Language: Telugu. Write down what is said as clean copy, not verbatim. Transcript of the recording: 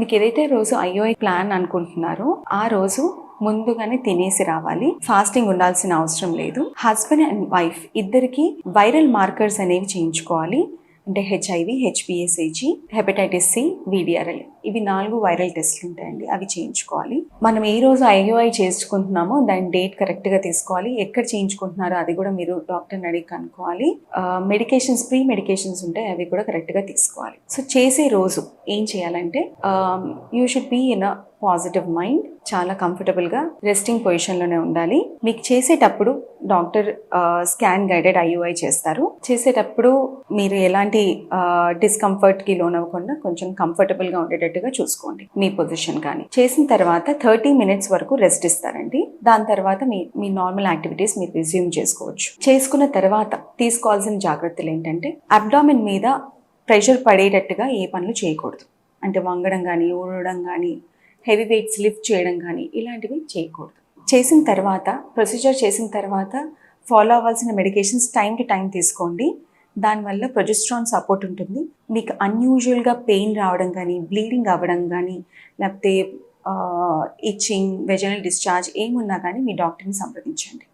మీకు ఏదైతే రోజు ఐఓఐ ప్లాన్ అనుకుంటున్నారో ఆ రోజు ముందుగానే తినేసి రావాలి. ఫాస్టింగ్ ఉండాల్సిన అవసరం లేదు. హస్బెండ్ అండ్ వైఫ్ ఇద్దరికి వైరల్ మార్కర్స్ అనేవి చేయించుకోవాలి. అంటే హెచ్ఐవి, హెచ్పిఎస్ఏజీ, హెపటైటిస్ సి, విడిఆర్ఎల్, ఇవి 4 వైరల్ టెస్ట్లు ఉంటాయండి. అవి చేయించుకోవాలి. మనం ఏ రోజు ఐఓఐ చేసుకుంటున్నామో దాని డేట్ కరెక్ట్గా తీసుకోవాలి. ఎక్కడ చేయించుకుంటున్నారో అది కూడా మీరు డాక్టర్ని అడిగి కనుక్కోవాలి. మెడికేషన్స్, ప్రీ మెడికేషన్స్ ఉంటాయి, అవి కూడా కరెక్ట్గా తీసుకోవాలి. సో చేసే రోజు ఏం చేయాలంటే you should be in a positive mind, చాలా కంఫర్టబుల్గా రెస్టింగ్ పొజిషన్లోనే ఉండాలి. మీకు చేసేటప్పుడు డాక్టర్ స్కాన్ గైడెడ్ ఐయుఐ చేస్తారు. చేసేటప్పుడు మీరు ఎలాంటి డిస్కంఫర్ట్కి లోనవ్వకుండా కొంచెం కంఫర్టబుల్గా ఉండేటట్టుగా చూసుకోండి మీ పొజిషన్. కానీ చేసిన తర్వాత 30 minutes వరకు రెస్ట్ ఇస్తారండి. దాని తర్వాత మీ నార్మల్ యాక్టివిటీస్ మీరు రిజ్యూమ్ చేసుకోవచ్చు. చేసుకున్న తర్వాత తీసుకోవాల్సిన జాగ్రత్తలు ఏంటంటే, అబ్డామిన్ మీద ప్రెషర్ పడేటట్టుగా ఏ పనులు చేయకూడదు. అంటే వంగడం కానీ, ఊడడం కానీ, హెవీ వెయిట్స్ లిఫ్ట్ చేయడం కానీ ఇలాంటివి చేయకూడదు. చేసిన తర్వాత, ప్రొసీజర్ చేసిన తర్వాత ఫాలో అవ్వాల్సిన మెడికేషన్స్ టైం టు టైం తీసుకోండి. దానివల్ల ప్రొజెస్ట్రాన్ సపోర్ట్ ఉంటుంది. మీకు అన్యూజువల్గా పెయిన్ రావడం కానీ, బ్లీడింగ్ అవ్వడం కానీ, లేకపోతే ఇచ్చింగ్, వెజనల్ డిశ్చార్జ్ ఏమున్నా కానీ మీ డాక్టర్ని సంప్రదించండి.